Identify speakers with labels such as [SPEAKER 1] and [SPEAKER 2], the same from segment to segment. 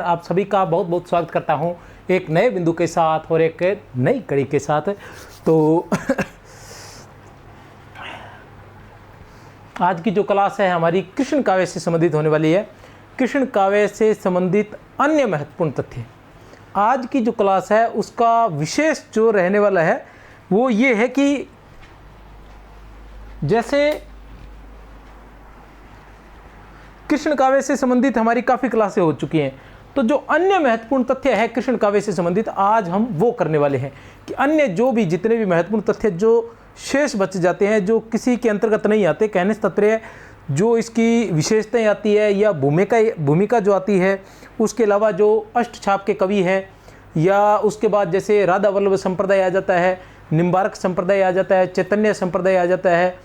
[SPEAKER 1] आप सभी का बहुत बहुत स्वागत करता हूं एक नए बिंदु के साथ और एक नई कड़ी के साथ। तो आज की जो क्लास है हमारी कृष्ण काव्य से संबंधित होने वाली है। कृष्ण काव्य से संबंधित अन्य महत्वपूर्ण तथ्य। आज की जो क्लास है उसका विशेष जो रहने वाला है वो ये है कि जैसे कृष्ण काव्य से संबंधित हमारी काफ़ी क्लासें हो चुकी हैं, तो जो अन्य महत्वपूर्ण तथ्य है कृष्ण काव्य से संबंधित आज हम वो करने वाले हैं कि अन्य जो भी जितने भी महत्वपूर्ण तथ्य जो शेष बच जाते हैं, जो किसी के अंतर्गत नहीं आते, कहने से तात्पर्य जो इसकी विशेषताएं आती है या भूमिका जो आती है, उसके अलावा जो अष्टछाप के कवि हैं या उसके बाद जैसे राधा वल्लभ संप्रदाय आ जाता है, निम्बार्क संप्रदाय आ जाता है, चैतन्य संप्रदाय आ जाता है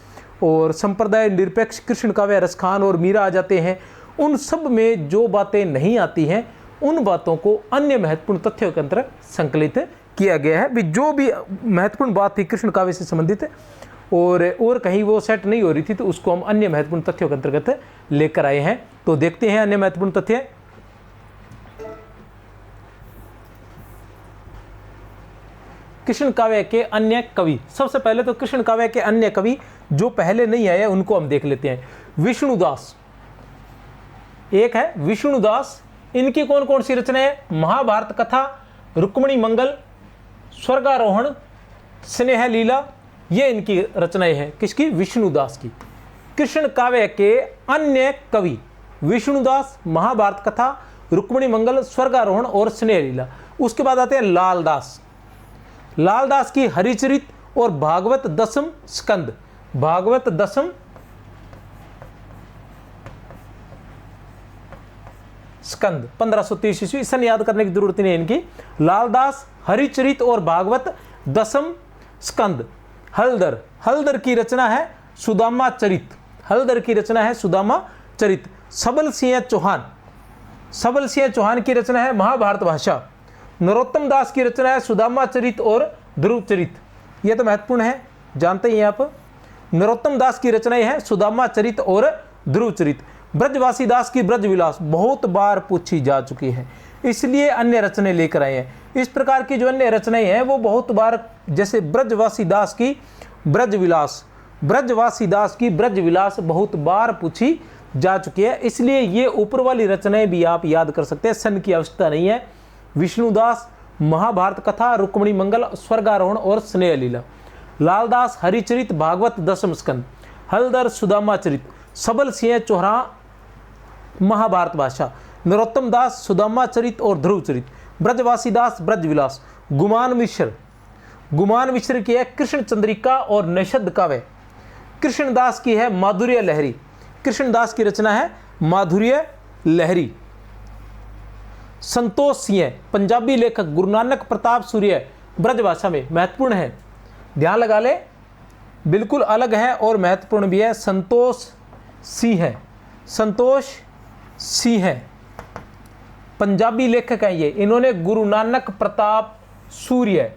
[SPEAKER 1] और संप्रदाय निरपेक्ष कृष्ण काव्य रसखान और मीरा आ जाते हैं। उन सब में जो बातें नहीं आती हैं उन बातों को अन्य महत्वपूर्ण तथ्यों के अंतर्गत संकलित किया गया है। भी जो भी महत्वपूर्ण बात थी कृष्ण काव्य से संबंधित और कहीं वो सेट नहीं हो रही थी तो उसको हम अन्य महत्वपूर्ण तथ्यों के अंतर्गत लेकर आए हैं। तो देखते हैं अन्य महत्वपूर्ण तथ्य। कृष्ण काव्य के अन्य कवि। सबसे पहले तो कृष्ण काव्य के अन्य कवि जो पहले नहीं आए उनको हम देख लेते हैं। विष्णुदास एक है, विष्णुदास। इनकी कौन कौन सी रचनाएं है? महाभारत कथा, रुक्मिणी मंगल, स्वर्गारोहण, स्नेह लीला, ये इनकी रचनाएं हैं। किसकी? विष्णुदास की। कृष्ण काव्य के अन्य कवि विष्णुदास, महाभारत कथा, रुक्मिणी मंगल, स्वर्गारोहण और स्नेह लीला। उसके बाद आते हैं लालदास। लालदास की हरिचरित और भागवत दशम स्कंद। भागवत दशम स्कंद 1530 ईस्वी। सन याद करने की जरूरत नहीं है इनकी। लालदास, हरिचरित और भागवत दशम स्कंद। हलदर, हलदर की रचना है सुदामा चरित। हलदर की रचना है सुदामा चरित। सबल सिंह चौहान, सबल सिंह चौहान की रचना है महाभारत भाषा। नरोत्तम दास की रचना है सुदामा चरित और ध्रुव चरित। यह तो महत्वपूर्ण है, जानते ही आप। नरोत्तम दास की रचनाएं हैं सुदामा चरित और ध्रुव चरित। ब्रजवासी दास की ब्रज विलास बहुत बार पूछी जा चुकी है, इसलिए अन्य रचनाएं लेकर आए हैं। इस प्रकार की जो अन्य रचनाएं हैं वो बहुत बार, जैसे ब्रजवासी दास की ब्रज विलास, ब्रजवासी दास की ब्रज विलास बहुत बार पूछी जा चुकी है, इसलिए ये ऊपर वाली रचनाएं भी आप याद कर सकते हैं। सन की आवश्यकता नहीं है। विष्णुदास, महाभारत कथा, रुक्मिणी मंगल, स्वर्गारोहण और स्नेह लीला। लालदास, हरिचरित, भागवत दशम स्कंद। हलदर, सुदामा चरित। सबल सिंह चौहान, महाभारत भाषा। नरोत्तम दास, सुदामा चरित और ध्रुव चरित। ब्रजवासी दास, ब्रज विलास। गुमान मिश्र, गुमान मिश्र की है कृष्ण चंद्रिका और निषद काव्य। कृष्णदास की है माधुर्य लहरी। कृष्णदास की रचना है माधुर्य लहरी। संतोष सिंह, पंजाबी लेखक। गुरु नानक प्रताप सूर्य, ब्रजभाषा में। महत्वपूर्ण है, ध्यान लगा ले, बिल्कुल अलग है और महत्वपूर्ण भी है। संतोष सिंह, संतोष सिंह पंजाबी लेखक हैं ये। इन्होंने गुरु नानक प्रताप सूर्य,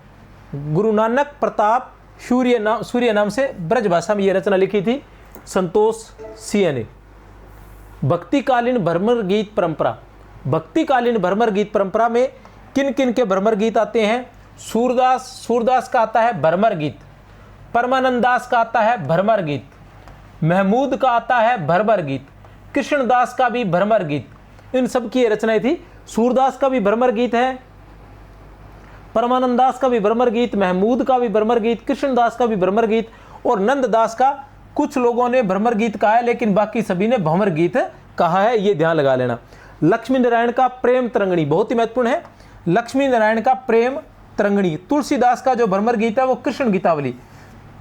[SPEAKER 1] गुरु नानक प्रताप सूर्य नाम से ब्रजभाषा में ये रचना लिखी थी संतोष सिंह ने। भक्तिकालीन भ्रमर गीत परंपरा। भक्तिकालीन भ्रमर गीत परंपरा में किन किन के भ्रमर गीत आते हैं? सूरदास, सूरदास का आता है भ्रमर गीत। परमानंद दास का आता है भ्रमर गीत। महमूद का आता है भ्रमर गीत। कृष्णदास का भी भ्रमर गीत। इन सब की रचनाएं थी। सूरदास का भी भ्रमर गीत है, परमानंद दास का भी भ्रमर गीत, महमूद का भी भ्रमर गीत, कृष्णदास का भी भ्रमर गीत और नंददास का कुछ लोगों ने भ्रमर गीत कहा है लेकिन बाकी सभी ने भ्रमर गीत कहा है, ये ध्यान लगा लेना। लक्ष्मी नारायण का प्रेम तरंगणी बहुत ही महत्वपूर्ण है। लक्ष्मी नारायण का प्रेम तरंगणी। तुलसीदास का जो भ्रमर गीत है वो कृष्ण गीतावली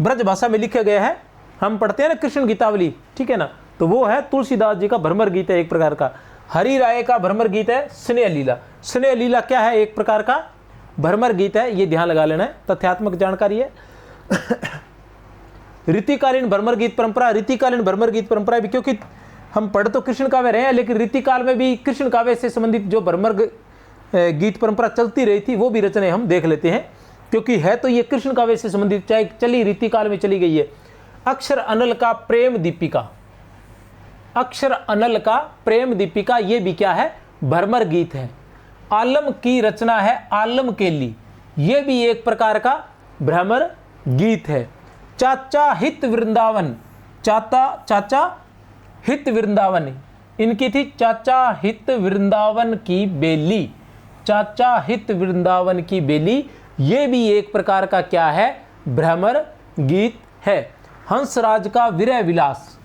[SPEAKER 1] ब्रज भाषा में लिखा गया है। हम पढ़ते हैं ना कृष्ण गीतावली, ठीक है ना, तो वो है तुलसीदास जी का भ्रमर गीत है एक प्रकार का। हरि राय का भ्रमर गीत है स्नेह लीला। स्नेह लीला क्या है? एक प्रकार का भ्रमर गीत है, ये ध्यान लगा लेना है, तथ्यात्मक जानकारी है। रीतिकालीन भ्रमर गीत परंपरा। रीतिकालीन भ्रमर गीत परंपरा भी, क्योंकि हम पढ़ तो कृष्ण काव्य रहे हैं लेकिन रीतिकाल में भी कृष्ण काव्य से संबंधित जो भ्रमर गीत परंपरा चलती रही थी वो भी रचनाएं हम देख लेते हैं, क्योंकि है तो ये कृष्ण काव्य से संबंधित, चाहे चली रीतिकाल में चली गई है। अक्षर अनल का प्रेम दीपिका। अक्षर अनल का प्रेम दीपिका, ये भी क्या है? भ्रमर गीत है। आलम की रचना है आलम केली, ये भी एक प्रकार का भ्रमर गीत है। चाचा हित वृंदावन, चाचा हित वृंदावन, इनकी थी चाचा हित वृंदावन की बेली, चाचा हित वृंदावन की बेली, ये भी एक प्रकार का क्या है, भ्रमर गीत है। हंसराज का विरह विलास,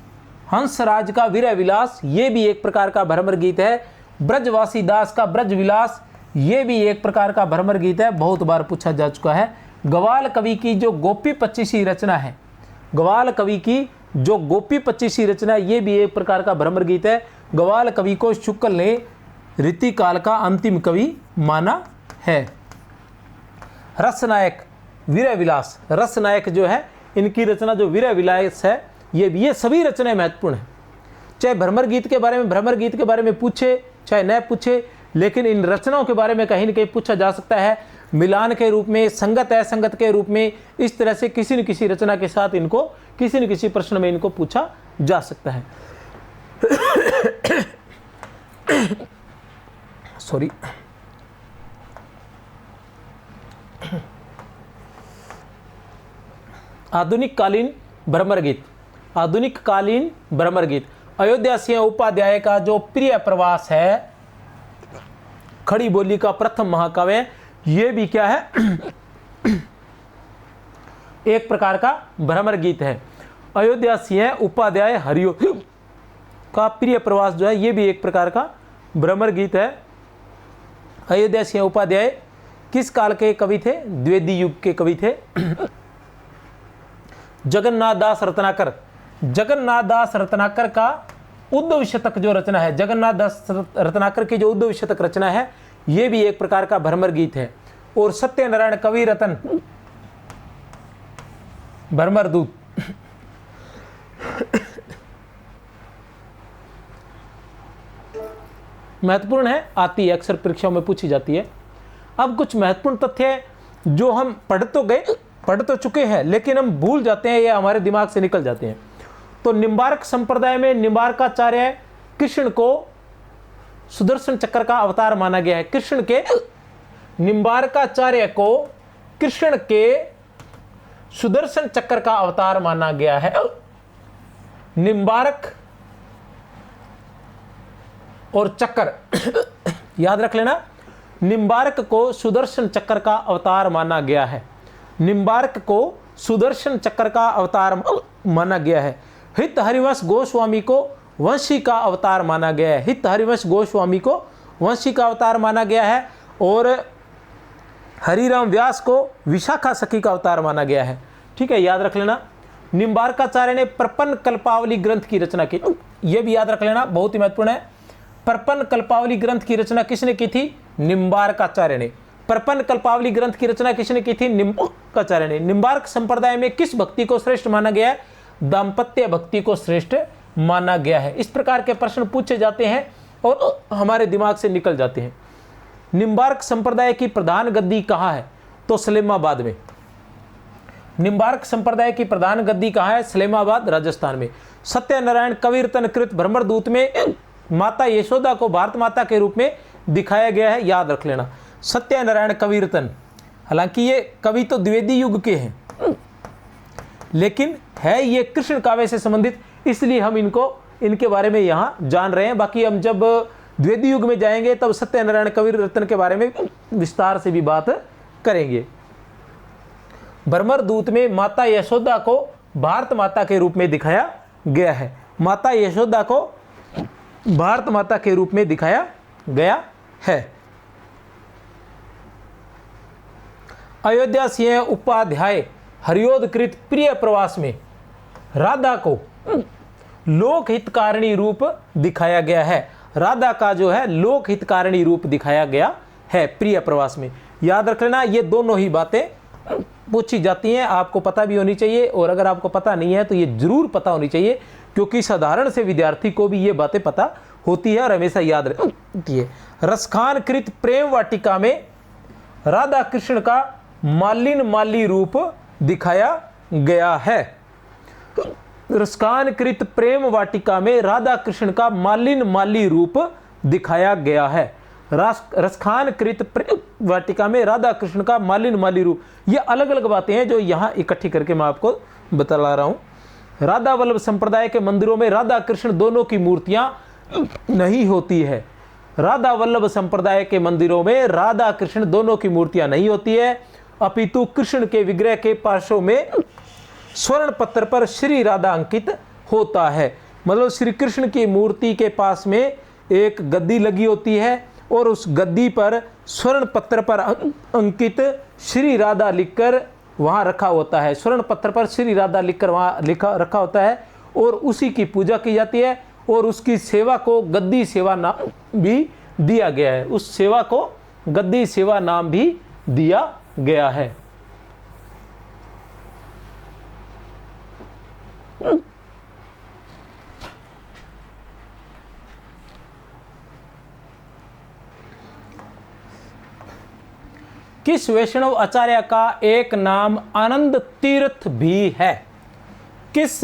[SPEAKER 1] हंसराज का विरह विलास, ये भी एक प्रकार का भ्रमर गीत है। ब्रजवासी दास का ब्रज विलास, ये भी एक प्रकार का भ्रमर गीत है, बहुत बार पूछा जा चुका है। ग्वाल कवि की जो गोपी पच्चीसी रचना है, ग्वाल कवि की जो गोपी पच्चीसी रचना है, ये भी एक प्रकार का भ्रमर गीत है। ग्वाल कवि को शुक्ल ने रीतिकाल का अंतिम कवि माना है। रसनायक विरह विलास, रसनायक जो है इनकी रचना जो विरह विलास है, ये सभी रचनाएं महत्वपूर्ण हैं। चाहे भ्रमर गीत के बारे में पूछे चाहे न पूछे, लेकिन इन रचनाओं के बारे में कहीं न कहीं पूछा जा सकता है। मिलान के रूप में, संगत असंगत के रूप में, इस तरह से किसी न किसी रचना के साथ इनको किसी न किसी प्रश्न में इनको पूछा जा सकता है। सॉरी, आधुनिक कालीन भ्रमर गीत, आधुनिक कालीन भ्रमर गीत। अयोध्या सिंह उपाध्याय का जो प्रिय प्रवास है, खड़ी बोली का प्रथम महाकाव्य, ये भी क्या है, एक प्रकार का भ्रमर गीत है। अयोध्या सिंह उपाध्याय हरियो का प्रिय प्रवास जो है, ये भी एक प्रकार का भ्रमर गीत है। अयोध्या सिंह उपाध्याय किस काल के कवि थे, द्विवेदी युग के कवि थे। जगन्नाथ दास रत्नाकर, जगन्नाथ दास रत्नाकर का उद्धव शतक जो रचना है, जगन्नाथ दास रत्नाकर की जो उद्धव शतक रचना है, ये भी एक प्रकार का भ्रमर गीत है। और सत्यनारायण कवि रतन भ्रमर दूत, महत्वपूर्ण है, आती है, अक्सर परीक्षाओं में पूछी जाती है। अब कुछ महत्वपूर्ण तथ्य जो हम पढ़ तो चुके हैं, लेकिन हम भूल जाते हैं, ये हमारे दिमाग से निकल जाते हैं। तो निम्बार्क संप्रदाय में निम्बार्काचार्य कृष्ण को सुदर्शन चक्र का अवतार माना गया है। कृष्ण के निम्बार्काचार्य को कृष्ण के सुदर्शन चक्र का अवतार माना गया है। निम्बार्क और चक्र याद रख लेना, निम्बार्क को सुदर्शन चक्र का अवतार माना गया है। निम्बार्क को सुदर्शन चक्र का अवतार माना गया है। हित हरिवंश गोस्वामी को वंशी का अवतार माना गया है। हित हरिवंश गोस्वामी को वंशी का अवतार माना गया है। और हरिराम व्यास को विशाखा सखी का अवतार माना गया है। ठीक है, याद रख लेना। निम्बार्काचार्य ने प्रपन्न कल्पावली ग्रंथ की रचना की, यह भी याद रख लेना, बहुत ही महत्वपूर्ण है। प्रपन्न कल्पावली ग्रंथ की रचना किसने की थी? निम्बार्काचार्य ने। प्रपन्न कल्पावली ग्रंथ की रचना किसने की थी? निम्बार्काचार्य ने। निम्बार्क संप्रदाय में किस भक्ति को श्रेष्ठ माना गया है? दाम्पत्य भक्ति को श्रेष्ठ माना गया है। इस प्रकार के प्रश्न पूछे जाते हैं और हमारे दिमाग से निकल जाते हैं। निम्बार्क संप्रदाय की प्रधान गद्दी कहाँ है? तो सलेमाबाद में। निम्बार्क संप्रदाय की प्रधान गद्दी कहाँ है? सलेमाबाद, राजस्थान में। सत्यनारायण कविरतन कृत भ्रमरदूत में माता यशोदा को भारत माता के रूप में दिखाया गया है, याद रख लेना। सत्यनारायण कविरतन, हालांकि ये कवि तो द्विवेदी युग के हैं, लेकिन है ये कृष्ण काव्य से संबंधित, इसलिए हम इनके बारे में यहाँ जान रहे हैं। बाकी हम जब द्विवेदी युग में जाएंगे तब सत्यनारायण कविरतन के बारे में विस्तार से भी बात करेंगे। भ्रमरदूत में माता यशोदा को भारत माता के रूप में दिखाया गया है। माता यशोदा को भारत माता के रूप में दिखाया गया है। अयोध्या सिंह उपाध्याय हरियोधकृत प्रिय प्रवास में राधा को लोकहितकारिणी रूप दिखाया गया है। राधा का जो है लोकहितकारिणी रूप दिखाया गया है प्रिय प्रवास में। याद रख लेना, ये दोनों ही बातें पूछी जाती हैं, आपको पता भी होनी चाहिए, और अगर आपको पता नहीं है तो ये जरूर पता होनी चाहिए, क्योंकि साधारण से विद्यार्थी को भी ये बातें पता होती है और हमेशा याद रहती है। रसखान कृत प्रेम वाटिका में राधा कृष्ण का मालिन माली रूप दिखाया गया है। रसखान कृत प्रेम वाटिका में राधा कृष्ण का मालिन माली रूप दिखाया गया है। रसखान कृत वाटिका में राधा कृष्ण का मालिन माली रूप। ये अलग अलग बातें हैं जो यहाँ इकट्ठी करके मैं आपको बता रहा हूँ। राधा वल्लभ संप्रदाय के मंदिरों में राधा कृष्ण दोनों की मूर्तियां नहीं होती है। राधा वल्लभ संप्रदाय के मंदिरों में राधा कृष्ण दोनों की मूर्तियां नहीं होती है, अपितु कृष्ण के विग्रह के पार्श्व में स्वर्ण पत्र पर श्री राधा अंकित होता है। मतलब श्री कृष्ण की मूर्ति के पास में एक गद्दी लगी होती है और उस गद्दी पर स्वर्ण पत्र पर अंकित श्री राधा लिखकर वहाँ रखा होता है। स्वर्ण पत्र पर श्री राधा लिखकर वहाँ रखा होता है और उसी की पूजा की जाती है और उसकी सेवा को गद्दी सेवा नाम भी दिया गया है। उस सेवा को गद्दी सेवा नाम भी दिया गया है। किस वैष्णव आचार्य का एक नाम आनंद तीर्थ भी है? किस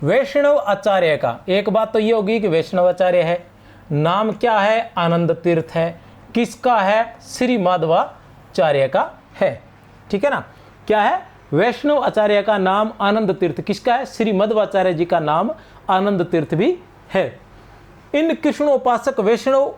[SPEAKER 1] वैष्णव आचार्य का, एक बात तो ये होगी कि वैष्णव आचार्य है, नाम क्या है? आनंद तीर्थ है। किसका है? श्री माधवाचार्य का है। ठीक है ना? क्या है? वैष्णव आचार्य का नाम आनंद तीर्थ। किसका है? श्री माधवाचार्य जी का नाम आनंद तीर्थ भी है। इन कृष्णोपासक वैष्णव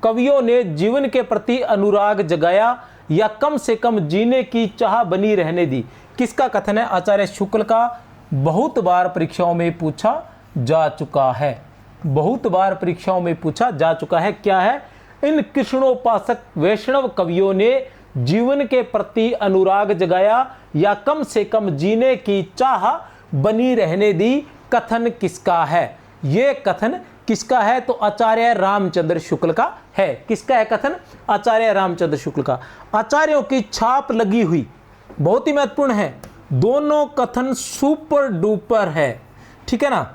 [SPEAKER 1] कवियों ने जीवन के प्रति अनुराग जगाया या कम से कम जीने की चाह बनी रहने दी। किसका कथन है? आचार्य शुक्ल का। बहुत बार परीक्षाओं में पूछा जा चुका है। बहुत बार परीक्षाओं में पूछा जा चुका है। क्या है? इन कृष्णोपासक वैष्णव कवियों ने जीवन के प्रति अनुराग जगाया या कम से कम जीने की चाह बनी रहने दी। कथन किसका है? ये कथन किसका है? तो आचार्य रामचंद्र शुक्ल का है। किसका है कथन? आचार्य रामचंद्र शुक्ल का। आचार्यों की छाप लगी हुई, बहुत ही महत्वपूर्ण है, दोनों कथन सुपर डुपर है। ठीक है ना?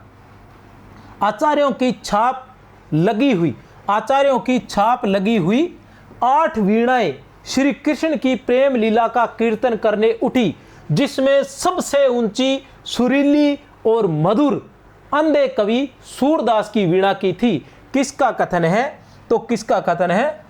[SPEAKER 1] आचार्यों की छाप लगी हुई, आचार्यों की छाप लगी हुई 8 वीणाएं श्री कृष्ण की प्रेम लीला का कीर्तन करने उठी, जिसमें सबसे ऊंची, सुरीली और मधुर अंधे कवि सूरदास की वीणा की थी। किसका कथन है? तो किसका कथन है?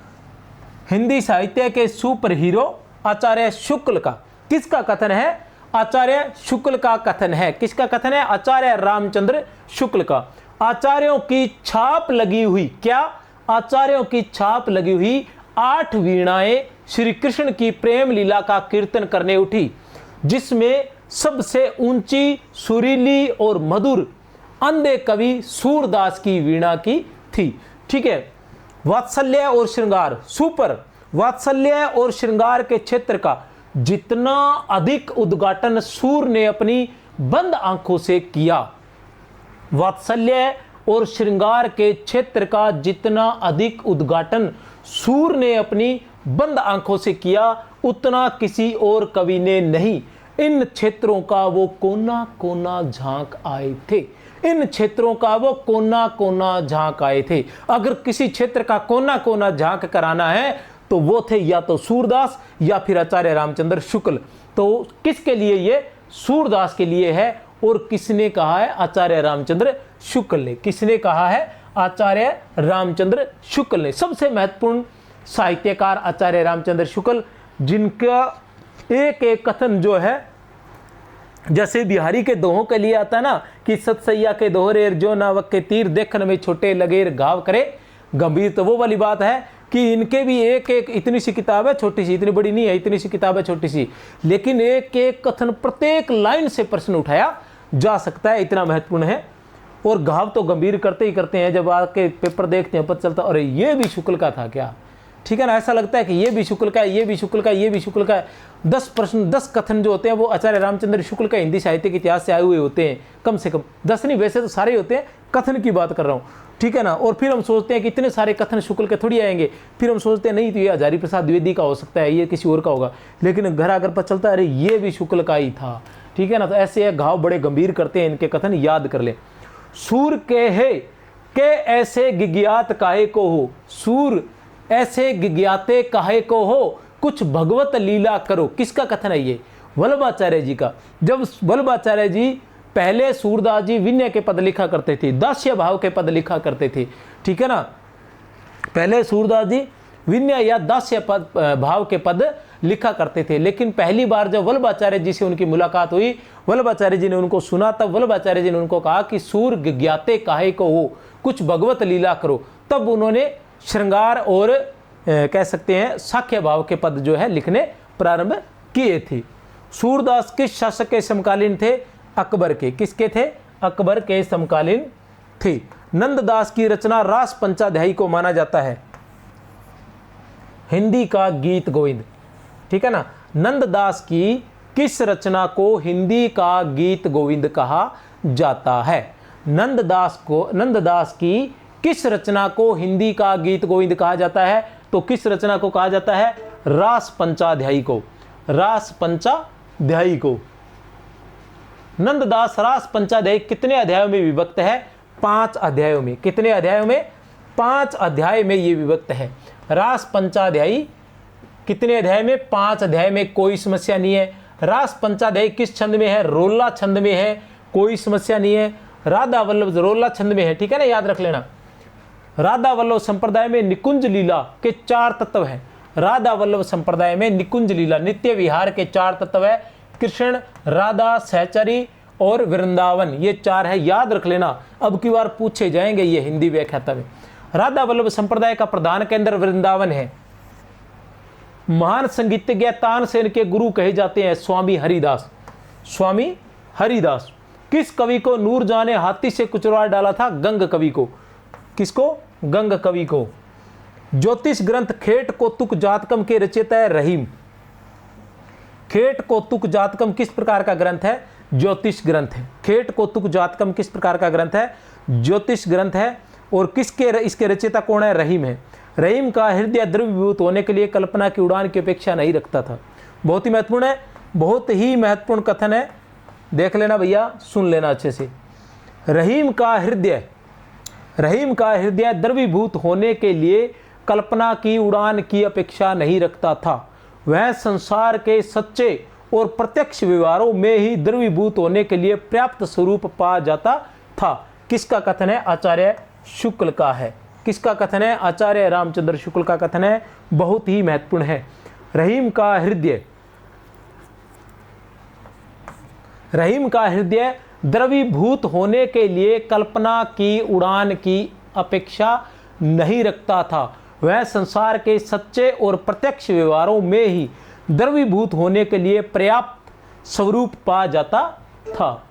[SPEAKER 1] हिंदी साहित्य के सुपर हीरो आचार्य शुक्ल का। किसका कथन है? आचार्य शुक्ल का कथन है। किसका कथन है? आचार्य रामचंद्र शुक्ल का। आचार्यों की छाप लगी हुई, क्या? आचार्यों की छाप लगी हुई 8 वीणाएं श्री कृष्ण की प्रेम लीला का कीर्तन करने उठी, जिसमें सबसे ऊंची, सुरीली और मधुर अंधे कवि सूरदास की वीणा की थी। ठीक है? वात्सल्य और श्रृंगार, सुपर। वात्सल्य और श्रृंगार के क्षेत्र का जितना अधिक उद्घाटन सूर ने अपनी बंद आंखों से किया, वात्सल्य और श्रृंगार के क्षेत्र का जितना अधिक उद्घाटन सूर ने अपनी बंद आंखों से किया, उतना किसी और कवि ने नहीं। इन क्षेत्रों का वो कोना कोना झांक आए थे। इन क्षेत्रों का वो कोना कोना झांक आए थे। अगर किसी क्षेत्र का कोना कोना झांक कराना है तो वो थे या तो सूरदास या फिर आचार्य रामचंद्र शुक्ल। तो किसके लिए? ये सूरदास के लिए है। और किसने कहा है? आचार्य रामचंद्र शुक्ल ने। किसने कहा है? आचार्य रामचंद्र शुक्ल ने। सबसे महत्वपूर्ण साहित्यकार आचार्य रामचंद्र शुक्ल, जिनका एक एक कथन जो है, जैसे बिहारी के दोहों के लिए आता है ना कि सतसैया के दोहरे जो नावक के तीर देखने में छोटे लगे घाव करे गंभीर, तो वो वाली बात है कि इनके भी एक एक इतनी सी किताब है, छोटी सी, इतनी बड़ी नहीं है, इतनी सी किताब है छोटी सी, लेकिन एक एक कथन प्रत्येक लाइन से प्रश्न उठाया जा सकता है, इतना महत्वपूर्ण है। और घाव तो गंभीर करते ही करते हैं, जब आके पेपर देखते हैं पता चलता अरे ये भी शुक्ल का था क्या। ठीक है ना? ऐसा लगता है कि ये भी शुक्ल का है, ये भी शुक्ल का है, ये भी शुक्ल का है। 10 प्रश्न, 10 कथन जो होते हैं वो आचार्य रामचंद्र शुक्ल का हिंदी साहित्य के इतिहास से आए हुए होते हैं, कम से कम 10 नहीं, वैसे तो सारे ही होते हैं, कथन की बात कर रहा हूँ। ठीक है ना? और फिर हम सोचते हैं कि इतने सारे कथन शुक्ल के थोड़ी आएंगे, फिर हम सोचते हैं नहीं तो ये हजारी प्रसाद द्विवेदी का हो सकता है, ये किसी और का होगा, लेकिन घर आकर पता चलता है अरे ये भी शुक्ल का ही था। ठीक है ना? तो ऐसे घाव बड़े गंभीर करते हैं, इनके कथन याद कर ले। सूर के है के ऐसे गिज्ञात काहे को हो, सूर ऐसे गिज्ञाते काहे को हो, कुछ भगवत लीला करो। किसका कथन है ये? वल्लभाचार्य जी का। जब वल्लभाचार्य जी पहले सूरदास जी विनय के पद लिखा करते थे, दास्य भाव के पद लिखा करते थे। ठीक है ना? पहले सूरदास जी विनय या दास्य पद भाव के पद लिखा करते थे। लेकिन पहली बार जब वल्लभाचार्य जी से उनकी मुलाकात हुई, वल्लभाचार्य जी ने उनको सुना, तब वल्लभाचार्य जी ने उनको कहा कि सूर ज्ञाते काहे को हो, कुछ भगवत लीला करो। तब उन्होंने श्रृंगार और कह सकते हैं साख्य भाव के पद जो है लिखने प्रारंभ किए थे। सूरदास किस शासक के समकालीन थे? अकबर के। किसके थे? अकबर के समकालीन थे। नंददास की रचना रास पंचाध्यायी को माना जाता है हिंदी का गीत गोविंद। ठीक है ना। नंददास की किस रचना को हिंदी का गीत गोविंद कहा जाता है? नंददास की किस रचना को हिंदी का गीत गोविंद कहा जाता है? तो किस रचना को कहा जाता है? रास पंचाध्यायी को। रास पंचाध्यायी को। नंददास रास पंचाध्यायी कितने अध्यायों में विभक्त है? 5 अध्यायों में। कितने अध्यायों में? 5 अध्याय में ये विभक्त है। रास पंचाध्यायी कितने अध्याय में? 5 अध्याय में। कोई समस्या नहीं है। रास पंचाध्यायी किस छंद में है? रोला छंद में है। कोई समस्या नहीं है। राधा वल्लभ रोला छंद में है। ठीक है ना, याद रख लेना। राधा वल्लभ संप्रदाय में निकुंज लीला के 4 तत्व हैं। राधा वल्लभ संप्रदाय में निकुंज लीला नित्य विहार के 4 तत्व है। कृष्ण, राधा, सहचरी और वृंदावन, ये 4 है। याद रख लेना, अब की बार पूछे जाएंगे ये हिंदी व्याख्याता में। राधा वल्लभ संप्रदाय का प्रधान केंद्र वृंदावन है। महान संगीतज्ञ तानसेन के गुरु कहे जाते हैं स्वामी हरिदास। स्वामी हरिदास। किस कवि को नूरजहां ने हाथी से कुचलवा डाला था? गंग कवि को। किसको? गंग कवि को। ज्योतिष ग्रंथ खेट कौतुक जातकम के रचयिता है रहीम। खेट कौतुक जातकम किस प्रकार का ग्रंथ है? ज्योतिष ग्रंथ है। खेट कौतुक जातकम किस प्रकार का ग्रंथ है? ज्योतिष ग्रंथ है। और किसके इसके रचयिता कौन है? रहीम है। रहीम का हृदय द्रवीभूत होने के लिए कल्पना की उड़ान की अपेक्षा नहीं रखता था। बहुत ही महत्वपूर्ण है, बहुत ही महत्वपूर्ण कथन है। देख लेना भैया, सुन लेना अच्छे से। रहीम का हृदय द्रवीभूत होने के लिए कल्पना की उड़ान की अपेक्षा नहीं रखता था। वह संसार के सच्चे और प्रत्यक्ष व्यवहारों में ही द्रवीभूत होने के लिए पर्याप्त स्वरूप पा जाता था। किसका कथन है? आचार्य शुक्ल का है। किसका कथन है? आचार्य रामचंद्र शुक्ल का कथन है। बहुत ही महत्वपूर्ण है। रहीम का हृदय द्रवीभूत होने के लिए कल्पना की उड़ान की अपेक्षा नहीं रखता था। वह संसार के सच्चे और प्रत्यक्ष व्यवहारों में ही द्रवीभूत होने के लिए पर्याप्त स्वरूप पा जाता था।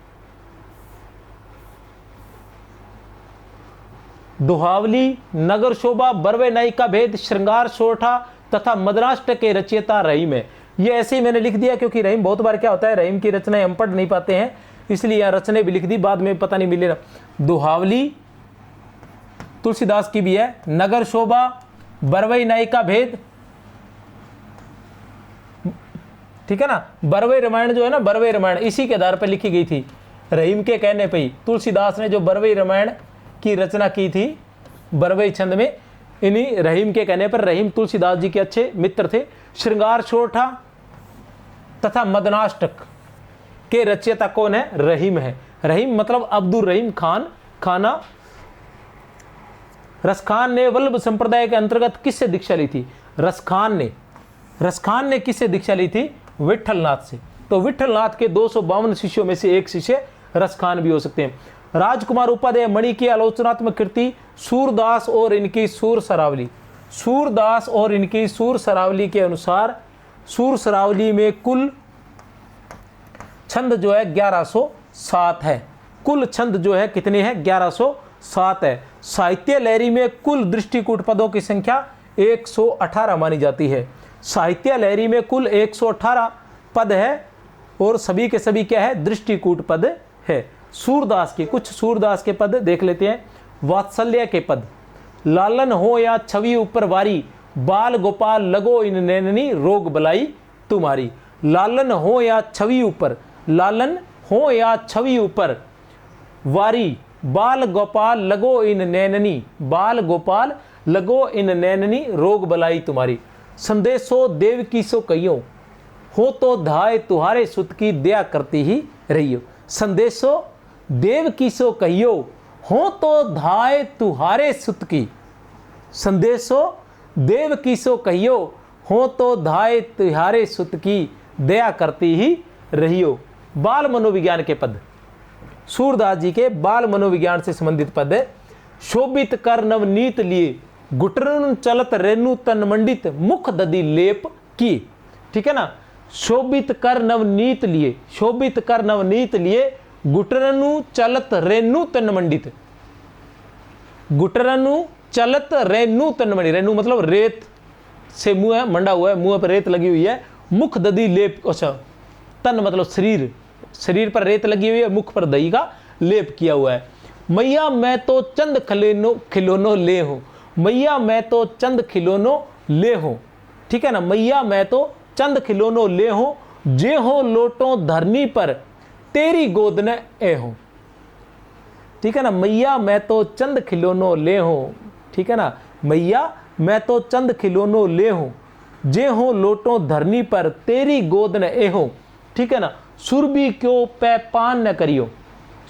[SPEAKER 1] दुहावली, नगर शोभा, बरवे नाई का भेद, श्रृंगार सोरठा तथा मदनाष्टक के रचयिता रहीम है। ये ऐसे ही मैंने लिख दिया क्योंकि रहीम बहुत बार क्या होता है, रहीम की रचनाएं हम पढ़ नहीं पाते हैं, इसलिए यहाँ रचनाएं भी लिख दी, बाद में पता नहीं मिलेगा। दुहावली तुलसीदास की भी है। नगर शोभा, बरवई नाई का भेद, ठीक है ना। बरवई रामायण जो है ना, बरवई रामायण इसी के आधार पर लिखी गई थी। रहीम के कहने पे ही तुलसीदास ने जो बरवई रामायण की रचना की थी बरवई छंद में, इन्हीं रहीम के कहने पर, रहीम तुलसीदास जी के अच्छे मित्र थे। श्रृंगार सोरठा तथा मदनाष्टक के रचयिता कौन है? रहीम है। रहीम मतलब अब्दुल रहीम खान, खाना। रसखान ने वल्लभ संप्रदाय के अंतर्गत किससे दीक्षा ली थी? रसखान ने किससे दीक्षा ली थी? विठलनाथ से। तो विठलनाथ के 252 शिष्यों में से एक शिष्य रसखान भी हो सकते हैं। राजकुमार उपाध्याय मणि की आलोचनात्मक कृति सूरदास और इनकी सूर सरावली। सूरदास और इनकी सूर सरावली के अनुसार सूर सरावली में कुल छंद जो है 1107 है। कुल छंद जो है कितने हैं? 1107 है। साहित्य लहरी में कुल दृष्टिकूट पदों की संख्या 118 मानी जाती है। साहित्य लहरी में कुल 118 पद है और सभी के सभी क्या है? दृष्टिकूट पद है। सूरदास के कुछ सूरदास के पद देख लेते हैं। वात्सल्य के पद, लालन हो या छवि ऊपर वारी, बाल गोपाल लगो इन नैननी रोग बलाई तुम्हारी। लालन हो या छवि ऊपर, लालन हो या छवि ऊपर वारी, बाल गोपाल लगो इन नैननी, बाल गोपाल लगो इन नैननी रोग बलाई तुम्हारी। संदेशो देव की सो कहियो, हो तो धाय तुहारे सुत की दया करती ही रहियो। संदेशो देव की सो कहियो, हो तो धाय तुहारे सुत की। संदेशो देव की सो कहियो, हो तो धाय तुहारे सुत की, दया करती ही रहियो। बाल मनोविज्ञान के पद, सूरदास जी के बाल मनोविज्ञान से संबंधित पद है। शोभित कर नवनीत लिए, गुटरन चलत रेणु तन मंडित, मुख दधि लेप की। ठीक है ना, शोभित कर नवनीत लिए, शोभित कर नवनीत लिए, गुटरनु चलत रेणु तन मंडित, गुटरनु चलत रेणु तन मंडित, रेणु मतलब रेत से मुंह है, मंडा हुआ है, मुंह पर रेत लगी हुई है। मुख दधि लेप, अच्छा तन मतलब शरीर, शरीर पर रेत लगी हुई है, मुख पर दही का लेप किया हुआ है। मैया मैं तो चंद खिलौनों ले हूं, मैया मैं तो चंद खिलौनों ले हूं। ठीक है ना, मैया मैं तो चंद खिलौनों ले हूं, जे हो लोटो धरनी पर, तेरी गोद न ए हूं। ठीक है ना, मैया मैं तो चंद खिलौनों ले हूं। ठीक है ना, मैया मैं तो चंद खिलौनों ले हूं, जे हो लोटो धरनी पर, तेरी गोद न ए हूं। ठीक है ना, सुरभि को पैपान न करियो,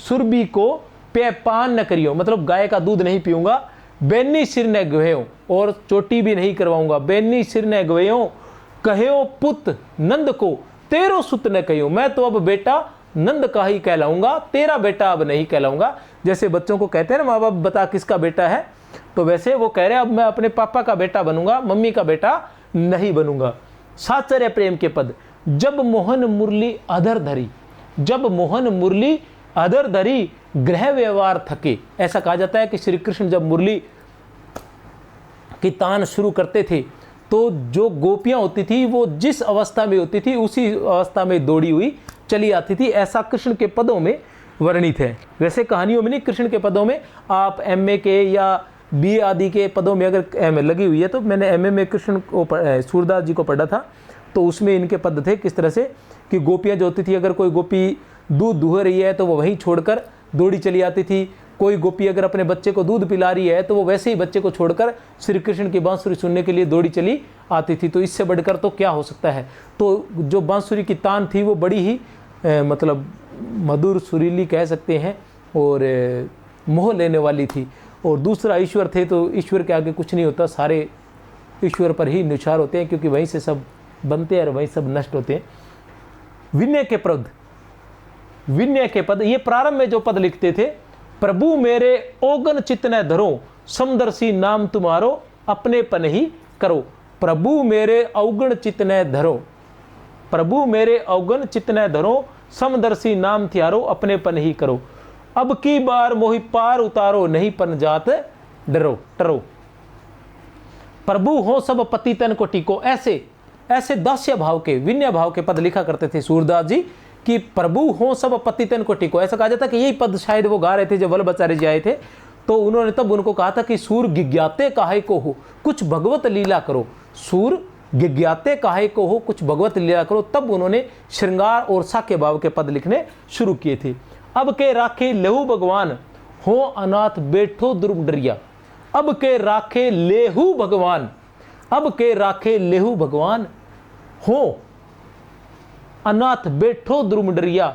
[SPEAKER 1] सुरभि को पैपान न करियो मतलब गाय का दूध नहीं पीऊंगा। बेनी सिर न गवेयो, और चोटी भी नहीं करवाऊंगा। बेनी सिर न गवेयो, कहो पुत नंद को, तेरो सुत न कहियो, मैं तो अब बेटा नंद का ही कहलाऊंगा, तेरा बेटा अब नहीं कहलाऊंगा। जैसे बच्चों को कहते हैं ना माँ बाप, बता किसका बेटा है, तो वैसे वो कह रहे हैं अब मैं अपने पापा का बेटा बनूंगा, मम्मी का बेटा नहीं बनूंगा। साचर्य प्रेम के पद, जब मोहन मुरली अधर धरी, जब मोहन मुरली अधर धरी, गृह व्यवहार थके। ऐसा कहा जाता है कि श्री कृष्ण जब मुरली की तान शुरू करते थे तो जो गोपियां होती थी वो जिस अवस्था में होती थी उसी अवस्था में दौड़ी हुई चली आती थी। ऐसा कृष्ण के पदों में वर्णित है। वैसे कहानियों में नहीं, कृष्ण के पदों में। आप एमए के या बी आदि के पदों में अगर एमए लगी हुई है, तो मैंने एमए में कृष्ण को सूरदास जी को पढ़ा था, तो उसमें इनके पद थे किस तरह से कि गोपियां जो होती थी, अगर कोई गोपी दूध दुह रही है तो वो वहीं छोड़कर दौड़ी चली आती थी। कोई गोपी अगर अपने बच्चे को दूध पिला रही है तो वो वैसे ही बच्चे को छोड़कर श्री कृष्ण की बांसुरी सुनने के लिए दौड़ी चली आती थी। तो इससे बढ़कर तो क्या हो सकता है। तो जो बांसुरी की तान थी वो बड़ी ही मतलब मधुर सुरीली कह सकते हैं और मोह लेने वाली थी। और दूसरा ईश्वर थे, तो ईश्वर के आगे कुछ नहीं होता, सारे ईश्वर पर ही निछार होते हैं, क्योंकि वहीं से सब बनते हैं और वहीं सब नष्ट होते हैं। विनय के पद, विनय के पद, ये प्रारंभ में जो पद लिखते थे, प्रभु मेरे ओगन चितने धरो, समदर्शी नाम तुम्हारो, अपने पन ही करो। प्रभु मेरे अवगण चितने धरो, प्रभु मेरे अवगण चितने धरो, समदर्शी नाम थियारो, अपने पन ही करो। अब की बार मोहि पार उतारो, नहीं पन जात डरो टरो। प्रभु हो सब पतितन को टिको। ऐसे ऐसे दास्य भाव के, विनय भाव के पद लिखा करते थे सूरदास जी कि प्रभु हो सब पतितन को टिको। ऐसा कहा जाता कि यही पद शायद वो गा रहे थे जब वल्लभाचार्य जी आए थे, तो उन्होंने तब उनको कहा था कि सूर गिज्ञाते काहे को हो, कुछ भगवत लीला करो। सूर गिज्ञाते काहे को हो, कुछ भगवत लीला करो। तब उन्होंने श्रृंगार और साक्य भाव के पद लिखने शुरू किए थे। अब के राखे लेहू भगवान, हो अनाथ बैठो दुर्ग डरिया। अब के राखे लेहू भगवान, अब के राखे लेहू भगवान, हो अनाथ बैठो द्रुम डरिया,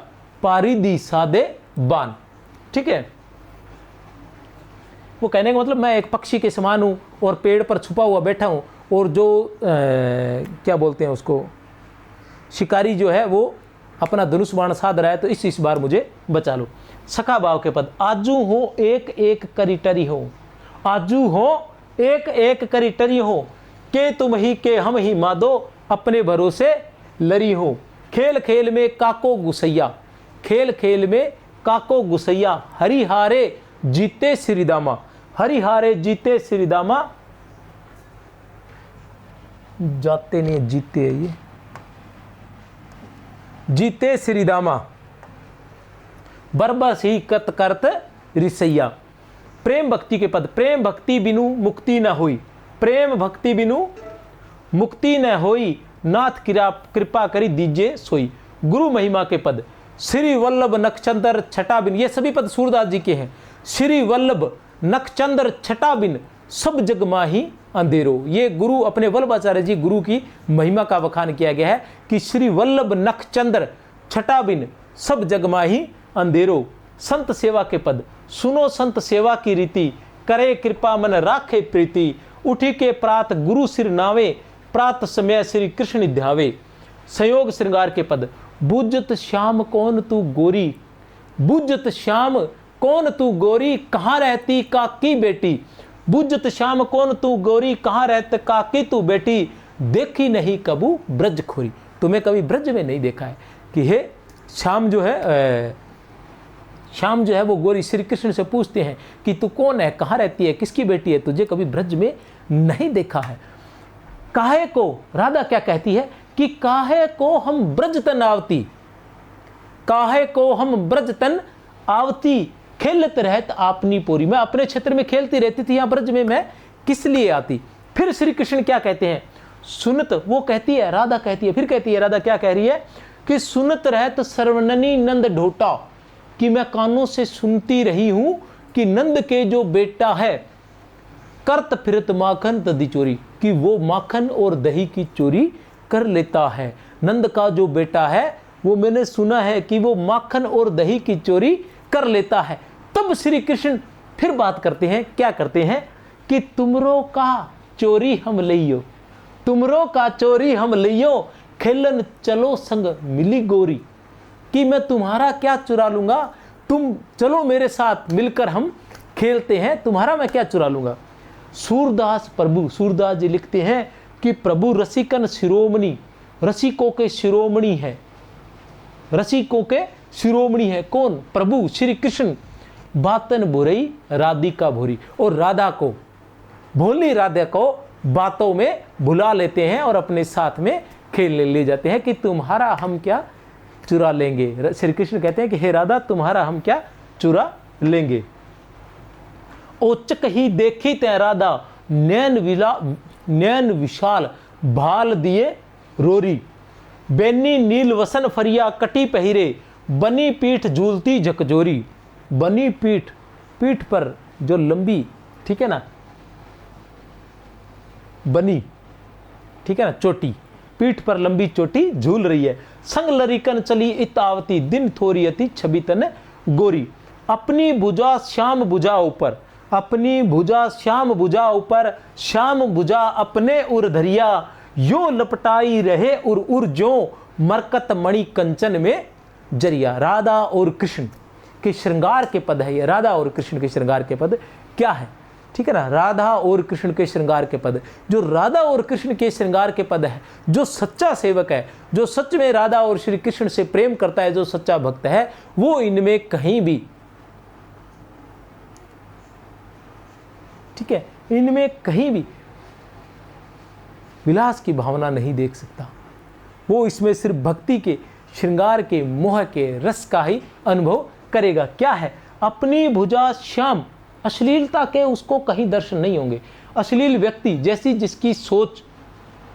[SPEAKER 1] पारिदी सादे बान। ठीक है, वो कहने का मतलब मैं एक पक्षी के समान हूं और पेड़ पर छुपा हुआ बैठा हूं, और जो क्या बोलते हैं उसको, शिकारी जो है वो अपना धनुष बाण साध रहा है, तो इस बार मुझे बचा लो। सखा भाव के पद, आजू हो एक एक करिटरी हो, आजू हो एक एक करिटरी हो, के तुम ही के हम ही मादो, अपने भरोसे लरी हो। खेल खेल में काको गुसैया, खेल खेल में काको गुसैया, हरिहारे जीते श्रीदामा, हरिहारे जीते श्रीदामा। जाते नहीं, जीते है ये, जीते श्रीदामा, बरबस ही कत करत रिसैया। प्रेम भक्ति के पद, प्रेम भक्ति बिनु मुक्ति न हुई, प्रेम भक्ति बिनु मुक्ति न होई, नाथ कृपा करी दीजिए सोई। गुरु महिमा के पद, श्री वल्लभ नक्षत्र छटा बिन, ये सभी पद सूरदास जी के हैं। श्री वल्लभ नक्षत्र छटा बिन, सब जग माही अंधेरो। ये गुरु अपने वल्लभाचार्य जी गुरु की महिमा का बखान किया गया है कि श्री वल्लभ नक्षत्र छटा बिन, सब जग माही अंधेरो। संत सेवा के पद, सुनो संत सेवा की रीति, करे कृपा मन राखे प्रीति, उठी के प्रात गुरु सिर नावे, प्रात समय श्री कृष्ण ध्यावे। संयोग श्रृंगार के पद, बुझत श्याम कौन तू गोरी, बुझत श्याम कौन तू गोरी, कहाँ रहती काकी बेटी। बुझत श्याम कौन तू गोरी, कहाँ रहते काकी तू बेटी, देखी नहीं कबू ब्रज खोरी। तुम्हें कभी ब्रज में नहीं देखा है कि हे श्याम जो है वो गोरी श्री कृष्ण से पूछते हैं कि तू कौन है, कहाँ रहती है, किसकी बेटी है, तुझे कभी ब्रज में नहीं देखा है। काहे को, राधा क्या कहती है कि काहे को हम ब्रज तन आवती, काहे को हम ब्रज तन आवती, खेलत रहत आपनी पोरी। मैं अपने क्षेत्र में खेलती रहती थी, यहाँ ब्रज में मैं किस लिए आती। फिर श्री कृष्ण क्या कहते हैं, सुनत, वो कहती है राधा कहती है, फिर कहती है राधा क्या कह रही है कि सुनत रहत सर्वननी नंद ढोटा, कि मैं कानों से सुनती रही हूं कि नंद के जो बेटा है करत फिरत माखन दही चोरी, कि वो माखन और दही की चोरी कर लेता है। नंद का जो बेटा है वो मैंने सुना है कि वो माखन और दही की चोरी कर लेता है। तब श्री कृष्ण फिर बात करते हैं, क्या करते हैं कि तुमरो का चोरी हम लियो, तुमरो का चोरी हम लियो, खेलन चलो संग मिली गोरी, कि मैं तुम्हारा क्या चुरा लूंगा, तुम चलो मेरे साथ मिलकर हम खेलते हैं, तुम्हारा मैं क्या चुरा लूंगा। सूरदास प्रभु, सूरदास जी लिखते हैं कि प्रभु रसिकन शिरोमणि, रसिकों के शिरोमणि है, रसिकों के शिरोमणि है। कौन, प्रभु श्री कृष्ण। बातन बुरई राधिका भोरी, और राधा को, भोली राधा को बातों में भुला लेते हैं और अपने साथ में खेलने ले जाते हैं कि तुम्हारा हम क्या चुरा लेंगे। श्री कृष्ण कहते हैं कि हे राधा तुम्हारा हम क्या चुरा लेंगे। ओचक ही देखी तै राधा, नैन विशाल भाल दिए रोरी, बेनी नील वसन फरिया कटी पहिरे, बनी पीठ झूलती झकझोरी। बनी पीठ, पीठ पर जो लंबी, ठीक है ना, बनी, ठीक है ना, चोटी, पीठ पर लंबी चोटी झूल रही है। संग लरिकन चली इतावती, दिन थोरी अति छवि तन गोरी। अपनी भुजा श्याम भुजा ऊपर, अपनी भुजा श्याम भुजा ऊपर, श्याम भुजा अपने उर धरिया, यो लपटाई रहे उर उर जो मरकत मणि कंचन में जरिया। राधा और कृष्ण के श्रृंगार के पद है ये, राधा और कृष्ण के श्रृंगार के पद क्या है, ठीक है ना, राधा और कृष्ण के श्रृंगार के पद। जो राधा और कृष्ण के श्रृंगार के पद है, जो सच्चा सेवक है, जो सच में राधा और श्री कृष्ण से प्रेम करता है, जो सच्चा भक्त है, वो इनमें कहीं भी, ठीक है, इनमें कहीं भी विलास की भावना नहीं देख सकता। वो इसमें सिर्फ भक्ति के, श्रृंगार के, मोह के, रस का ही अनुभव करेगा। क्या है, अपनी भुजा श्याम, अश्लीलता के उसको कहीं दर्शन नहीं होंगे। अश्लील व्यक्ति जैसी जिसकी सोच,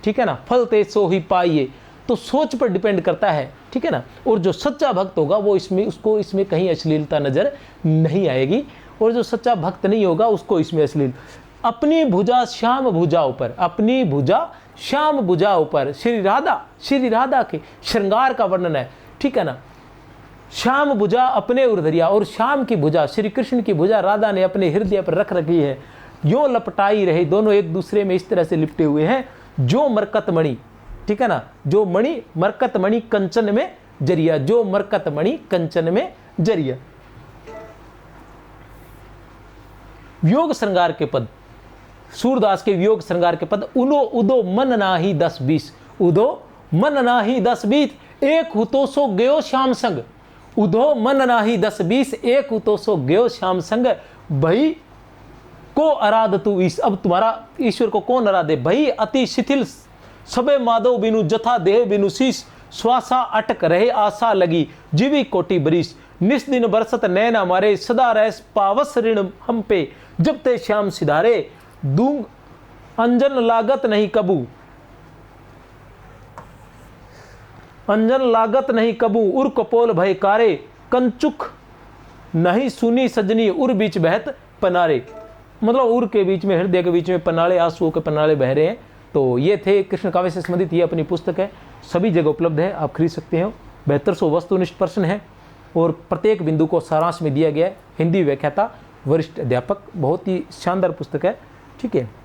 [SPEAKER 1] ठीक है ना, फलते सो ही पाइए, तो सोच पर डिपेंड करता है, ठीक है ना। और जो सच्चा भक्त होगा वो इसमें, उसको इसमें कहीं अश्लीलता नजर नहीं आएगी, और जो सच्चा भक्त नहीं होगा उसको इसमें अश्लील। अपनी भुजा श्याम भुजा ऊपर, अपनी भुजा श्याम भुजा ऊपर, श्री राधा के श्रृंगार का वर्णन है, ठीक है ना। श्याम भुजा अपने उर्धरिया, और श्याम की भुजा, श्री कृष्ण की भुजा राधा ने अपने हृदय पर रख रखी है। यो लपटाई रहे, दोनों एक दूसरे में इस तरह से लिपटे हुए हैं। जो मरकत मणि, ठीक है ना, जो मणि, मरकत मणि कंचन में जरिया, जो मरकत मणि कंचन में जरिया। वियोग श्रृंगार के पद, सूरदास के वियोग श्रृंगार के पद। उनो उदो मन नाही 10-20, उदो मन नाही 10-20, एक हुतो सो गयो श्याम संग। उदो मन नाही 10-20, एक हुतो सो गयो श्याम संग। भई को आराध तू ईश, अब तुम्हारा ईश्वर को कौन आराधे। भई अति शिथिल सबे माधव बिनु, जथा देह बिनु शीश, श्वासा अटक रहे आशा लगी, जीवी कोटि बरिस। निस दिन बरसत नैन हमारे, सदा रह पावस ऋण हम पे, जब ते श्याम सिधारे, दूंग अंजन लागत नहीं कबू, अंजन लागत नहीं कबू, उर कपोल भय कारे, कंचुक नहीं सुनी सजनी, उर बीच बहत पनारे। मतलब उर के बीच में, हृदय के बीच में पनाले, आंसुओं के पनाले बह रहे हैं। तो ये थे कृष्ण काव्य से संबंधित, ये अपनी पुस्तक है, सभी जगह उपलब्ध है, आप खरीद सकते हो। 7200 वस्तुनिष्ठ प्रश्न है और प्रत्येक बिंदु को सारांश में दिया गया है। हिंदी व्याख्याता, वरिष्ठ अध्यापक, बहुत ही शानदार पुस्तक है, ठीक है।